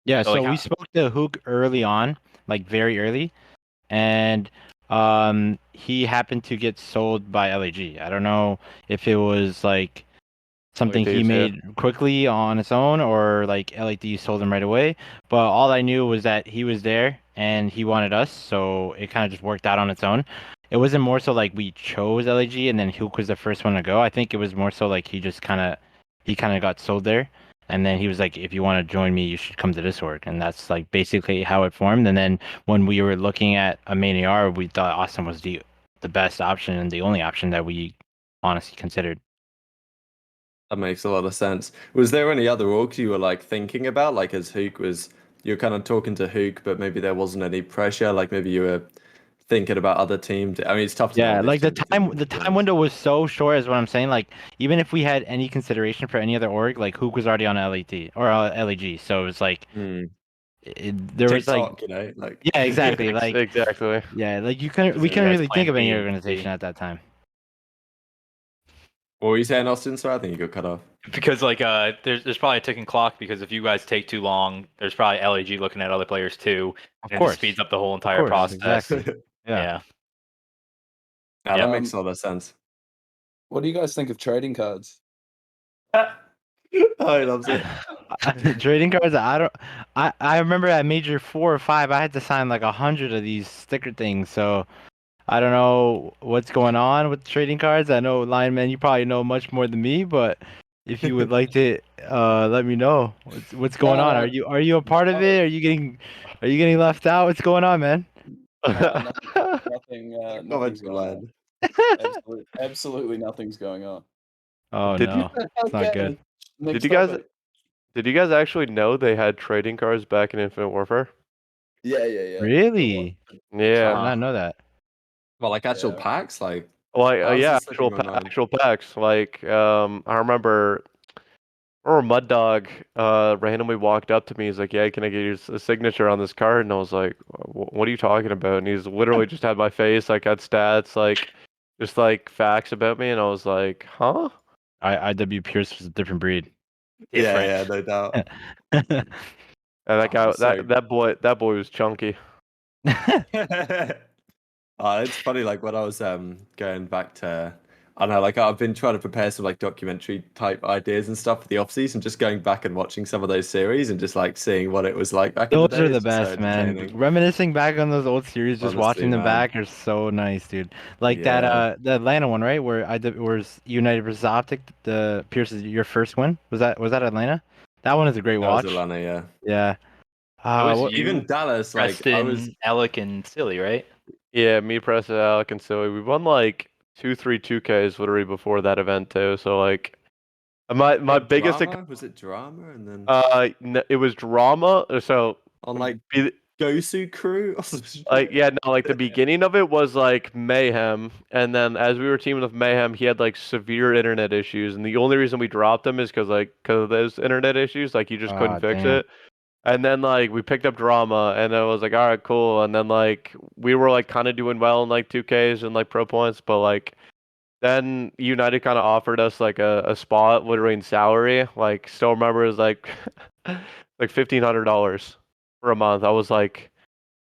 Yeah, So like so we how, spoke to Hook early on, like very early, and he happened to get sold by LAG. I don't know if it was like Like something he Thieves, yeah. made quickly on its own or like LAD sold him right away. But all I knew was that he was there and he wanted us, so it kind of just worked out on its own. It wasn't more so like we chose LAG and then Hook was the first one to go. I think it was more so like he kind of got sold there. And then he was like, if you want to join me, you should come to this org. And that's like basically how it formed. And then when we were looking at a main AR, we thought Austin was the best option and the only option that we honestly considered. That makes a lot of sense. Was there any other orgs you were like thinking about? Like as Hook was, you're kind of talking to Hook, but maybe there wasn't any pressure. Like maybe you were thinking about other teams. I mean, it's tough to know Yeah, on these like the teams, time the to be time honest. window was so short is what I'm saying. Like even if we had any consideration for any other org, like Hook was already on LAT or LAG, so it was like Hmm. there was like TikTok, like. yeah, exactly. Like Exactly. yeah, like you couldn't so we you couldn't guys really think plan of any B and organization C? at that time. What were you saying, Austin? Sorry, I think you got cut off. Because like there's probably a ticking clock because if you guys take too long, there's probably LAG looking at other players too, Of and it just course, speeds up the whole of entire course, process. exactly. Yeah. Yeah. Now that Yep. makes a lot of sense. What do you guys think of trading cards? Oh, he loves it. Trading cards, I remember at major 4 or 5, I had to sign like 100 of these sticker things. So I don't know what's going on with trading cards. I know Lionman, you probably know much more than me, but if you would like to let me know what's going on. No, Are you a part of no, it? Are you getting left out? What's going on, man? no, nothing's Comment going on. line. Absolutely nothing's going on. Oh Did you no, it's not good. Okay, next did you guys topic. did you guys actually know they had trading cards back in Infinite Warfare? Yeah. Really? I Yeah. did Uh-huh. not know that. Well, like actual Yeah. packs, like Like how's yeah, this looking online? actual packs. Like I remember or Mud Dog randomly walked up to me. He's like, "Yeah, can I get your signature on this card?" And I was like, "What are you talking about?" And he's literally just had my face, like had stats, like just like facts about me, and I was like, "Huh?" IW Pierce was a different breed. Yeah, Different. yeah, no doubt. And that guy, Oh, so that boy was chunky. it's funny, like when I was going back to I don't know, like I've been trying to prepare some like documentary type ideas and stuff for the off season, just going back and watching some of those series and just like seeing what it was like back in the Those day. are the It's just so best, man. entertaining. Reminiscing back on those old series, just Honestly, watching them man. back are so nice, dude. Like that Yeah. the Atlanta one, right? Where was United versus Optic, the Pierce is your first win. Was that Atlanta? That one is a great That was watch. Atlanta, yeah. Yeah. It was What Even you, Dallas, like I was Preston, Alec, and Silly, right? Yeah, me, Preston, Alec, and Silly. We won like 2-3 2Ks literally before that event too. So like my what biggest drama? Was it drama? And then it was drama. So on like be Gosu crew? Like yeah, no, like the beginning of it was like mayhem, and then as we were teaming with mayhem, he had like severe internet issues, and the only reason we dropped him is because of those internet issues, like he just couldn't fix Damn. it. And then like we picked up drama, and I was like, all right, cool. And then like we were like kind of doing well in like 2Ks and like pro points, but like then United kind of offered us like a spot literally in salary. Like still remember it was like like $1,500 for a month. Like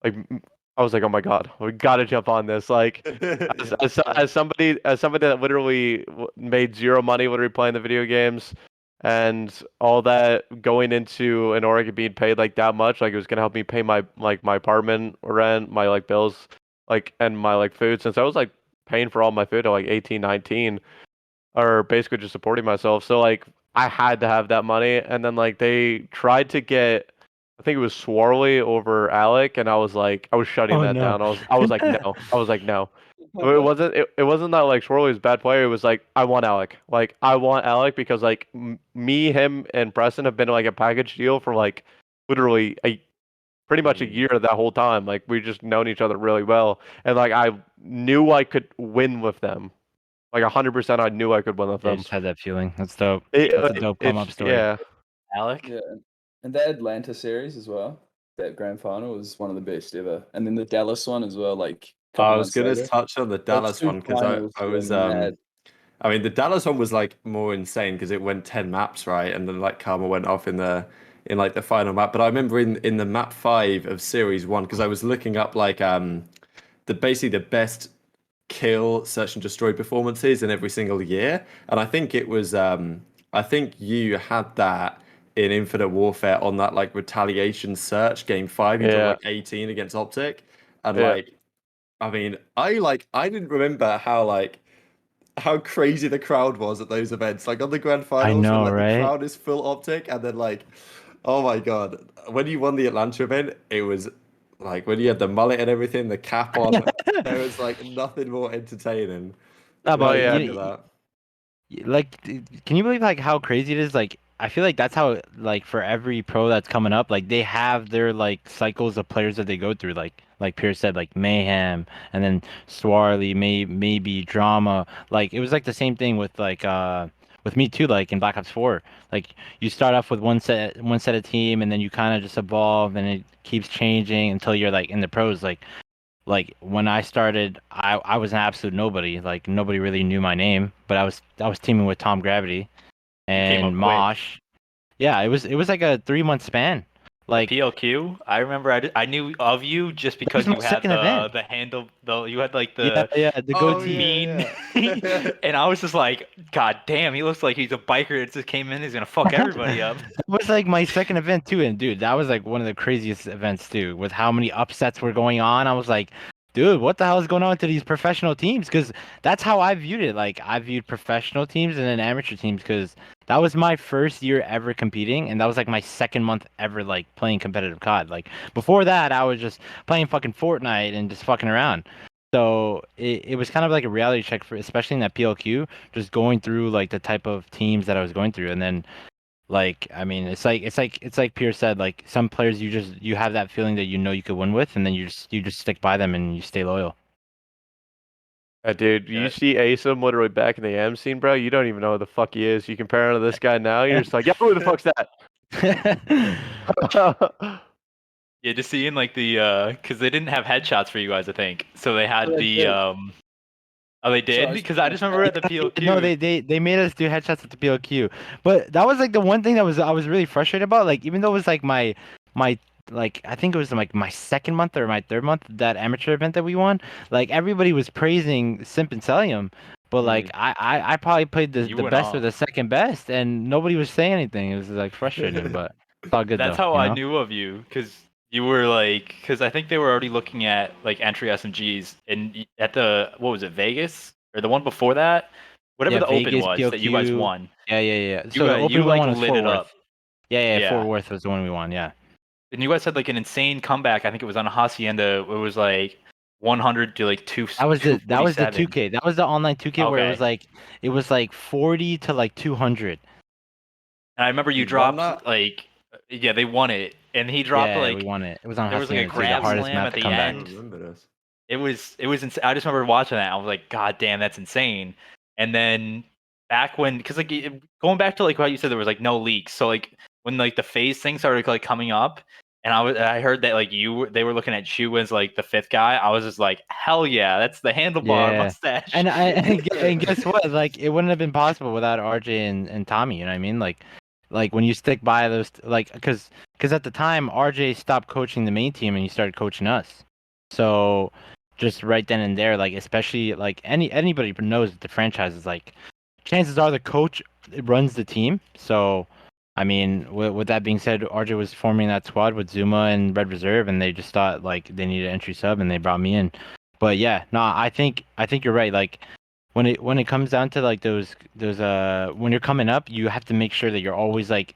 I was like, oh my God, we gotta jump on this. Like as somebody that literally made zero money literally playing the video games and all that going into an org and being paid like that much, like it was gonna help me pay my like my apartment rent, my like bills, like and my like food since I was like paying for all my food at like 18, 19 or basically just supporting myself. So like I had to have that money, and then like they tried to get, I think it was Swarley over Alec, and I was shutting Oh that no. down. I was like no, I was like no. It wasn't that like Swarley was a bad player. It was like I want Alec. Like I want Alec because like me, him, and Preston have been like a package deal for like literally a pretty much a year that whole time. Like we just known each other really well, and like I knew I could win with them. Like 100%, I knew I could win with Yeah, I them. just had that feeling. That's dope. That's a dope come up story. Yeah. Alec. Yeah, and the Atlanta series as well. That grand final was one of the best ever, and then the Dallas one as well. Like a couple I was months gonna later. touch on the Those Dallas two one because finals I were was mad. I mean the Dallas one was like more insane because it went 10 maps, right? And then like Karma went off in like the final map. But I remember in the map 5 of series 1 because I was looking up like the basically the best kill search and destroy performances in every single year. And I think it was I think you had that in Infinite Warfare on that like retaliation search game 5. You dropped Yeah. like 18 against Optic. And Yeah. like I mean, I didn't remember how crazy the crowd was at those events. Like on the grand I finals when know, like the right? crowd is full Optic and then like oh my God. When you won the Atlanta event, it was like when you had the mullet and everything, the cap on, there was like nothing more entertaining. No, When Oh but you yeah. think of that. like, can you believe like how crazy it is? Like, I feel like that's how like for every pro that's coming up, like they have their like cycles of players that they go through. Like Pierce said, like Mayhem, and then Swarley, maybe Drama. Like it was like the same thing with me too. Like in Black Ops 4, like you start off with one set of team, and then you kind of just evolve, and it keeps changing until you're like in the pros. Like when I started, I was an absolute nobody. Like nobody really knew my name, but I was teaming with Tom Gravity You came up and quick. Mosh. Yeah, it was like a 3 month span. Like PLQ. I remember I knew of you just that was because my you had second event. the handle, you had like Yeah, the yeah, the Oh goatee. mean, yeah. and I was just like, God damn, he looks like he's a biker that just came in. He's gonna fuck everybody up. That was like my second event too, and dude, that was like one of the craziest events too, with how many upsets were going on. I was like, dude, what the hell is going on to these professional teams? Because that's how I viewed it. Like I viewed professional teams and then amateur teams because that was my first year ever competing, and that was like my second month ever like playing competitive COD. Like before that, I was just playing fucking Fortnite and just fucking around. So it was kind of like a reality check for, especially in that PLQ, just going through like the type of teams that I was going through, and then like, I mean, it's like Pierce said, like some players you have that feeling that you know you could win with, and then you just stick by them and you stay loyal. Dude, you Yeah. see Asim literally back in the AM scene, bro. You don't even know who the fuck he is. You compare him to this guy now, you're just like, yeah, who the fuck's that? Yeah, just seeing like the because they didn't have headshots for you guys, I think. So they had Oh, they the did. oh, they So did I was because I just remember at the PLQ. No, they made us do headshots at the PLQ, but that was like the one thing that I was really frustrated about. Like even though it was like my like I think it was like my second month or my third month that amateur event that we won. Like everybody was praising Simp and Celium, but like I probably played You the went best or off. the second best, and nobody was saying anything. It was like frustrating, but it's all good That's though, how you I know. knew of you because you were like because I think they were already looking at like entry SMGs and at the what was it Vegas or the one before that, whatever Yeah, the open Vegas, was that you guys PLQ. won. Yeah. You So the you open like one was lit Fort it up. Worth. Yeah, Fort Yeah. Worth was the one we won. Yeah. And you guys had like an insane comeback. I think it was on a hacienda. It was like 100 to like That was the 247. 2K. That was the online 2K where Okay. it was like 40 to like 200. And I remember you You won dropped that? like yeah, they won it. and he dropped Yeah, like we won it. It was on there was like a Hacienda too, the grab hardest slam map at to the come I back. end. remember this. It was I just remember watching that. I was like, God damn, that's insane. And then back when, because like going back to like what you said, there was like no leaks. So like when like the FaZe thing started like coming up, and I heard that like they were looking at you as like the fifth guy. I was just like, hell yeah, that's the handlebar Yeah. mustache. And guess what? Like it wouldn't have been possible without RJ and Tommy. You know what I mean? Like when you stick by those, like because at the time RJ stopped coaching the main team and he started coaching us. So just right then and there, like especially like anybody knows that the franchise is like chances are the coach runs the team. So I mean, with that being said, RJ was forming that squad with Zuma and Red Reserve, and they just thought like they needed an entry sub, and they brought me in. But yeah, no, I think you're right. Like when it comes down to like those when you're coming up, you have to make sure that you're always like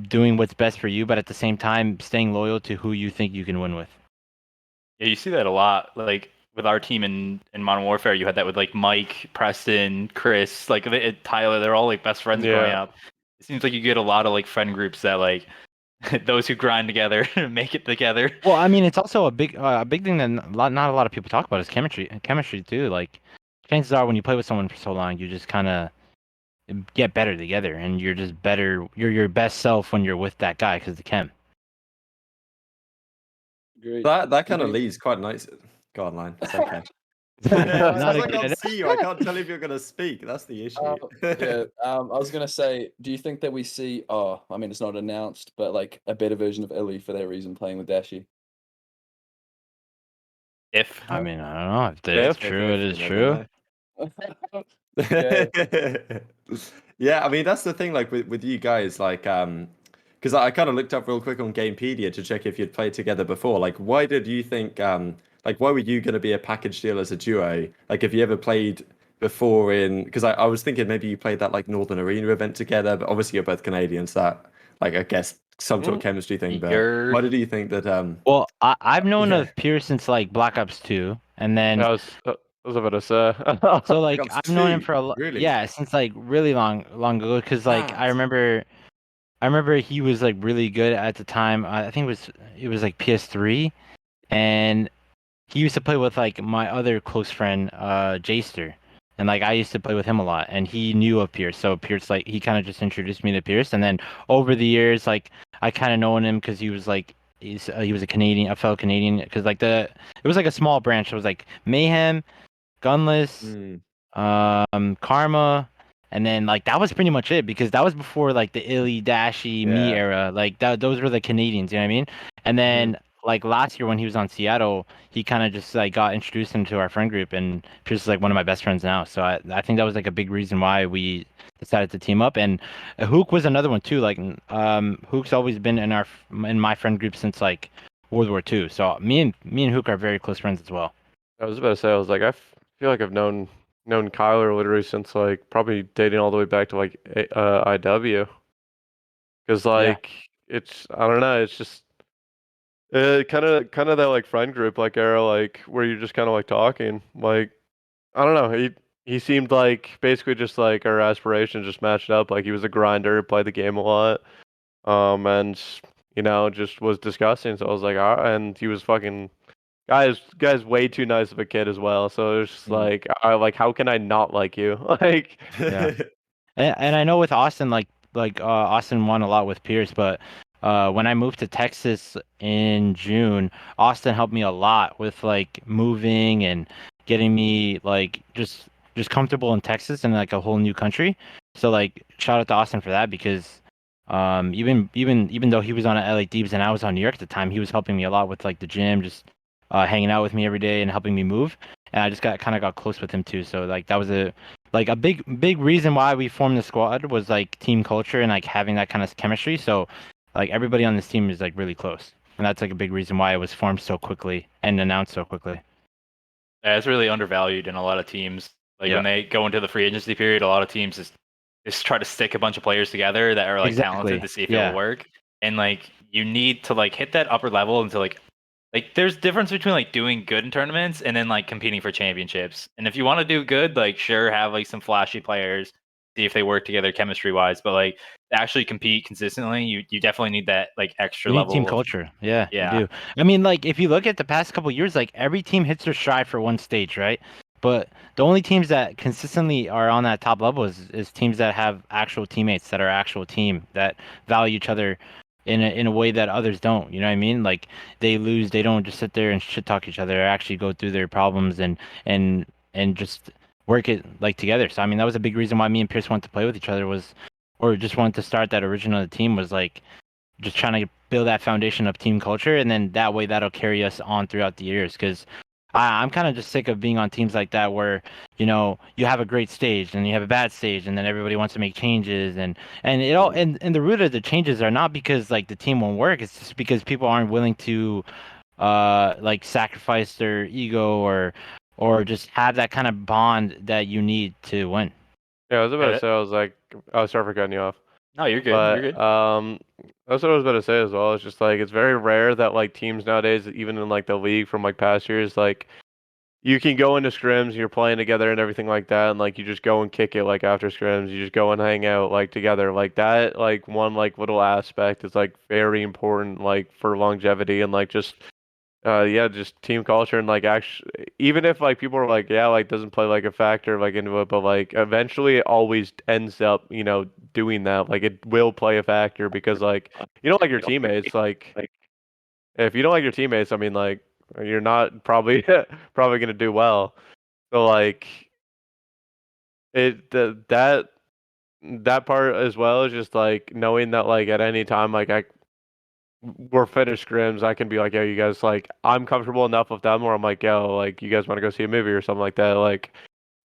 doing what's best for you, but at the same time staying loyal to who you think you can win with. Yeah, you see that a lot. Like with our team in Modern Warfare, you had that with like Mike, Preston, Chris, like Tyler. They're all like best friends growing Yeah. up. It seems like you get a lot of like friend groups that like those who grind together make it together. Well, I mean, it's also a big thing that not a lot of people talk about is chemistry. Chemistry too. Like chances are when you play with someone for so long, you just kind of get better together, and you're just better. You're your best self when you're with that guy because the chem. Agreed. That Do you kind of think- leads quite nice. Go on, Line. It's okay. Not Because a I can't good- see you. I can't tell if you're going to speak. That's the issue. Yeah, I was gonna say, do you think that we see? Oh, I mean, it's not announced, but like a better version of Illy for that reason, playing with Dashy. If I mean, I don't know if that Yeah, is true. It is You true. never Yeah. know. Yeah, I mean that's the thing. Like with you guys, like because I kind of looked up real quick on Gamepedia to check if you'd played together before. Like, why did you think like why were you going to be a package deal as a duo? Like, have you ever played before in? Because I was thinking maybe you played that like Northern Arena event together, but obviously you're both Canadians. That like I guess some sort of chemistry thing. But you're why did you think that? Well, I've known Yeah. of Pierce since like Black Ops 2, and then I was about to say. so Black like Ops I've known him 2, for really? yeah, since like really long ago. Because like Mad. I remember he was like really good at the time. I think it was like PS3, and he used to play with like my other close friend, Jaster. And like I used to play with him a lot, and he knew of Pierce. So Pierce, like he kind of just introduced me to Pierce, and then over the years, like I kind of known him because he was like he was a Canadian, a fellow Canadian. Because like it was like a small branch. It was like Mayhem, Gunless, Mm, Karma, and then like that was pretty much it because that was before like the Illy, Dashy, me yeah. era. Like those were the Canadians, you know what I mean? And then like last year when he was on Seattle, he kind of just like got introduced into our friend group, and Pierce is like one of my best friends now. So I think that was like a big reason why we decided to team up. And Huke was another one too. Like Huke's always been in my friend group since like World War II. So me and Huke are very close friends as well. I was about to say, I was like, feel like I've known Kyler literally since like probably dating all the way back to like IW. Because like it's I don't know, it's just kind of that like friend group like era like where you're just kind of like talking like I don't know he seemed like basically just like our aspirations just matched up like he was a grinder played the game a lot and just was disgusting so I was like and he was fucking guy's way too nice of a kid as well so it's just Mm. like I like how can I not like you like Yeah. And I know with Austin, Austin won a lot with Pierce, but when I moved to Texas in June, Austin helped me a lot with like moving and getting me like just comfortable in Texas and like a whole new country. So like shout out to Austin for that because even though he was on LA Thieves and I was on New York at the time, he was helping me a lot with like the gym, just hanging out with me every day and helping me move. And I just got close with him too. So like that was a big reason why we formed the squad was like team culture and like having that kind of chemistry. So like everybody on this team is like really close, and that's like a big reason why it was formed so quickly and announced so quickly. Yeah, it's really undervalued in a lot of teams. Like Yeah. when they go into the free agency period, a lot of teams just try to stick a bunch of players together that are like talented Exactly. to see if Yeah. it'll work. And like you need to like hit that upper level and to like there's difference between like doing good in tournaments and then like competing for championships. And if you want to do good, like sure have like some flashy players see if they work together chemistry wise. But like to actually compete consistently, you definitely need that like extra You need level team of culture. Yeah, Yeah. you do. I mean, like if you look at the past couple years, like every team hits their stride for one stage, right? But the only teams that consistently are on that top level is teams that have actual teammates that are actual team that value each other in a way that others don't. You know what I mean? Like they lose, they don't just sit there and shit talk each other. They actually go through their problems and just work it like together. So I mean, that was a big reason why me and Pierce wanted to play with each other was, or just wanted to start that original team was like just trying to build that foundation of team culture, and then that way that'll carry us on throughout the years. Because I'm kind of just sick of being on teams like that where you have a great stage and you have a bad stage, and then everybody wants to make changes, and it all and the root of the changes are not because like the team won't work. It's just because people aren't willing to like sacrifice their ego or just have that kind of bond that you need to win. Yeah, I was about Yeah, to say, I was like, oh, sorry for cutting you off. No, you're good. You're But good. that's what I was about to say as well. It's just like it's very rare that like teams nowadays, even in like the league from like past years, like you can go into scrims, you're playing together and everything like that, and like you just go and kick it like after scrims, you just go and hang out like together. Like that, like one like little aspect is like very important like for longevity and like just yeah, just team culture and like actually, even if like people are like, yeah, like doesn't play like a factor like into it, but like eventually it always ends up, doing that. Like it will play a factor because like you don't like your teammates. Like if you don't like your teammates, I mean, like you're not probably probably gonna do well. So like that part as well is just like knowing that like at any time like we're finished scrims, I can be like, yo, you guys, like, I'm comfortable enough with them where I'm like, yo, like, you guys want to go see a movie or something like that, like,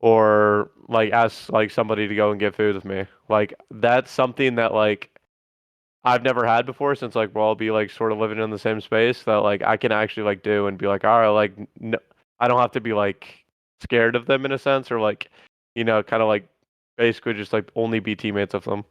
or like ask like somebody to go and get food with me. Like, that's something that like I've never had before since like we'll all be like sort of living in the same space that like I can actually like do and be like, all right, like, no, I don't have to be like scared of them in a sense or like, kind of like basically just like only be teammates of them.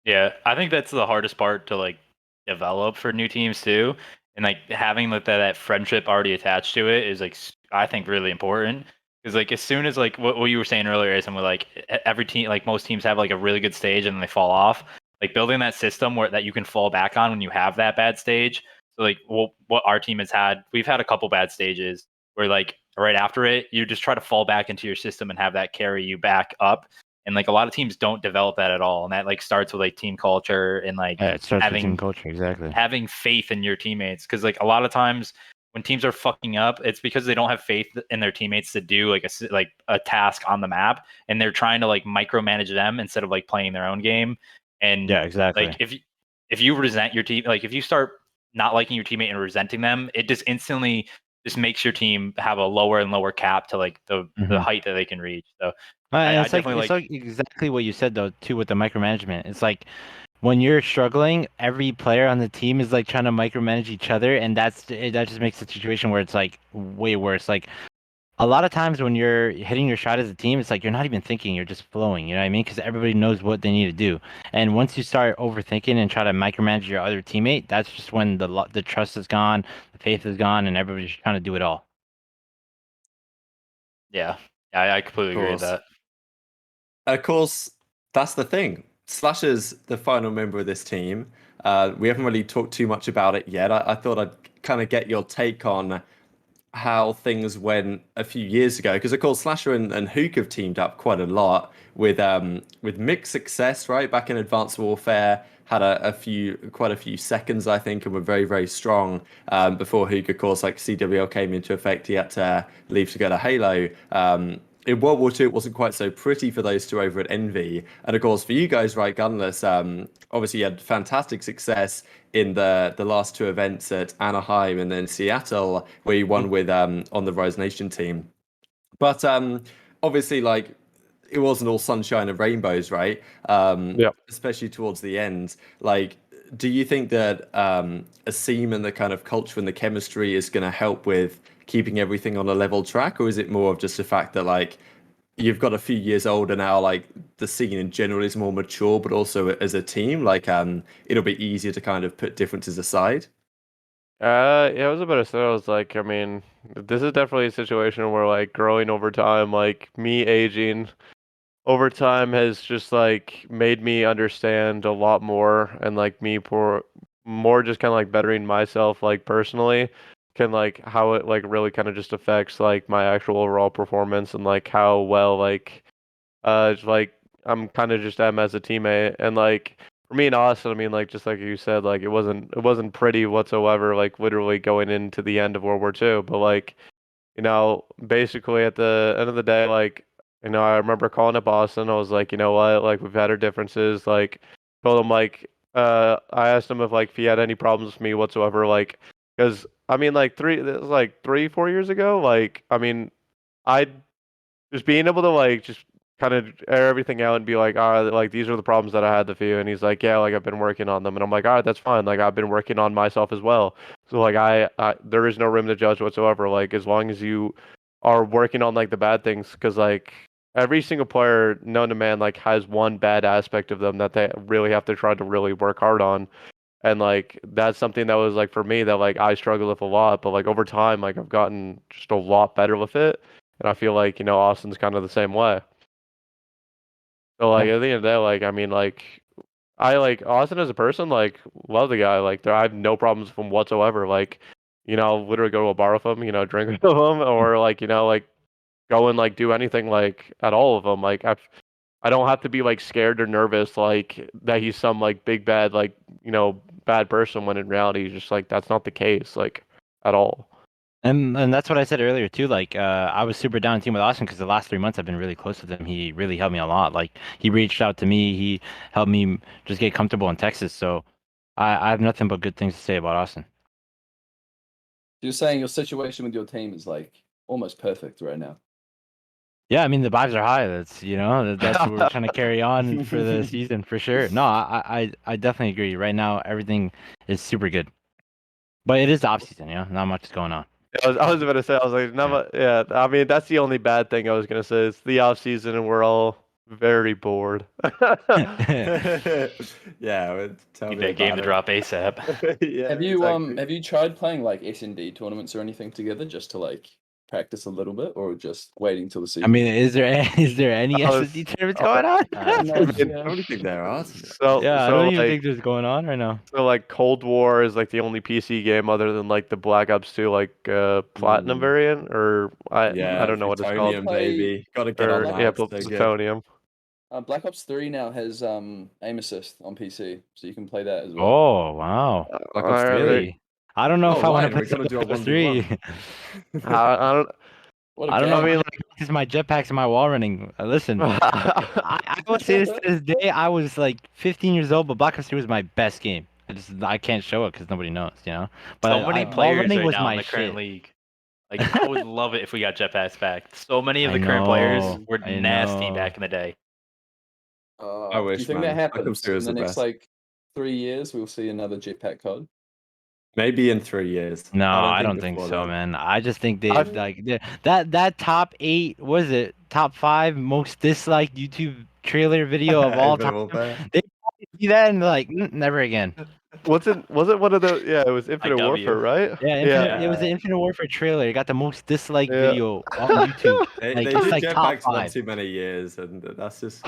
Yeah, I think that's the hardest part to like develop for new teams too, and like having like that friendship already attached to it is like I think really important because like as soon as like what you were saying earlier, is something like every team like most teams have like a really good stage and then they fall off. Like building that system where that you can fall back on when you have that bad stage. So like what our team has had, we've had a couple bad stages where like right after it, you just try to fall back into your system and have that carry you back up, and like a lot of teams don't develop that at all, and that like starts with like team culture and like Yeah, it starts with team having culture, exactly. having faith in your teammates, because like a lot of times when teams are fucking up, it's because they don't have faith in their teammates to do like a task on the map, and they're trying to like micromanage them instead of like playing their own game. And Yeah, exactly. like if you resent your team, like if you start not liking your teammate and resenting them, it just instantly just makes your team have a lower and lower cap to like the Mhm. height that they can reach. So And I it's like definitely like exactly what you said though too with the micromanagement. It's like when you're struggling, every player on the team is like trying to micromanage each other, and that just makes the situation where it's like way worse. Like a lot of times when you're hitting your shot as a team, it's like you're not even thinking, you're just flowing. You know what I mean? Because everybody knows what they need to do. And once you start overthinking and try to micromanage your other teammate, that's just when the trust is gone, the faith is gone, and everybody's trying to do it all. yeah, I completely agree with course. that. Of course, that's the thing. SlasheR's the final member of this team. We haven't really talked too much about it yet. I thought I'd kind of get your take on how things went a few years ago, because of course SlasheR and Huke have teamed up quite a lot with mixed success, right? Back in Advanced Warfare, had quite a few seconds, I think, and were very, very strong. Before Huke, of course, like CWL came into effect, he had to leave to go to Halo. In World War II, it wasn't quite so pretty for those two over at Envy. And of course, for you guys, right, Gunless, obviously you had fantastic success in the last two events at Anaheim and then Seattle, where you won with on the Rise Nation team. But obviously, like it wasn't all sunshine and rainbows, right? Yeah. Especially towards the end. Like, do you think that Asim and the kind of culture and the chemistry is going to help with keeping everything on a level track, or is it more of just the fact that like you've got a few years older now, like the scene in general is more mature, but also as a team, like it'll be easier to kind of put differences aside? Yeah, I was about to say, I was like, I mean, this is definitely a situation where like growing over time, like me aging, over time has just like made me understand a lot more, and like me for more just kind of like bettering myself like personally, can like how it like really kind of just affects like my actual overall performance, and like how well like I'm kind of just am as a teammate. And like for me and Austin, I mean, like just like you said, like it wasn't pretty whatsoever, like literally going into the end of World War II. But like, basically at the end of the day, like, I remember calling up Austin. I was like, you know what, like we've had our differences. Like, told him like, I asked him if he had any problems with me whatsoever. Like, because I mean, like it was like 3, 4 years ago. Like, I mean, I just being able to like just kind of air everything out and be like, like these are the problems that I had with you. And he's like, yeah, like I've been working on them. And I'm like, all right, that's fine. Like I've been working on myself as well. So like there is no room to judge whatsoever. Like as long as you are working on like the bad things, because like every single player known to man like has one bad aspect of them that they really have to try to really work hard on. And like that's something that was like for me that like I struggled with a lot, but like over time, like I've gotten just a lot better with it. And I feel like, Austin's kind of the same way. So like at the end of the day, like I mean like I like Austin as a person, like love the guy. Like I have no problems with him whatsoever. Like, I'll literally go to a bar with him, drink with him, or like, like go and like do anything like at all of them. Like I don't have to be like scared or nervous like that he's some like big bad like, bad person, when in reality just like that's not the case like at all. And that's what I said earlier too. Like, I was super down team with Austin because the last 3 months I've been really close with him. He really helped me a lot. Like, he reached out to me. He helped me just get comfortable in Texas. So, I have nothing but good things to say about Austin. You're saying your situation with your team is like almost perfect right now. Yeah, I mean the vibes are high. That's what we're trying to carry on for the season for sure. No, I definitely agree. Right now everything is super good, but it is the off season. Not much is going on. I was about to say, I was like, no, yeah. I mean, that's the only bad thing I was gonna say. It's the off season, and we're all very bored. Yeah, tell Need me that game about to it. drop ASAP. Yeah, Have you exactly. have you tried playing like S&D tournaments or anything together just to like practice a little bit, or just waiting till the I season? mean, is there any I was, S&D tournaments I going on? No, I mean, I don't think there are. To be honest. so Yeah, I so don't even like think there's going on right now. so like Cold War is like the only PC game other than like the Black Ops 2 like Platinum Mm, variant, or I yeah, don't know what it's called, plutonium, baby. Got to get on or Black yeah, that. It's so good. Plutonium. Black Ops 3 now has aim assist on PC, so you can play that as well. Oh, wow. Black Ops Alright, 3. Really? I don't know Oh, if I want to Ryan, play we're gonna do a Black Ops 1v1. 3. I don't. What a I don't know I if game! I mean, should practice my jetpacks and my wall running. Listen, I will say this to this day. I was like 15 years old, but Black Ops 3 was my best game. I can't show it because nobody knows. But So many wall players running right was now in my the current shit. league. Like I would love it if we got jetpacks back. So many of I the current players know. were I nasty know. back in the day. I Do you wish, think that man. Black Ops happens 3 in was the the next best. like 3 years? We'll see another jetpack code. Maybe in 3 years. No, I don't I think don't think before so, then. man. I just think I that top 8, was it top 5 most disliked YouTube trailer video of all time? Infinite Warfare. They probably see that and they're like, never again. wasn't one of the yeah, it was Infinite IW. Warfare, right? Yeah, Yeah, It was the Yeah. Infinite Warfare trailer. It got the most disliked yeah. video on YouTube. They Like did it's like top jetpacks one 5. too many years, and that's just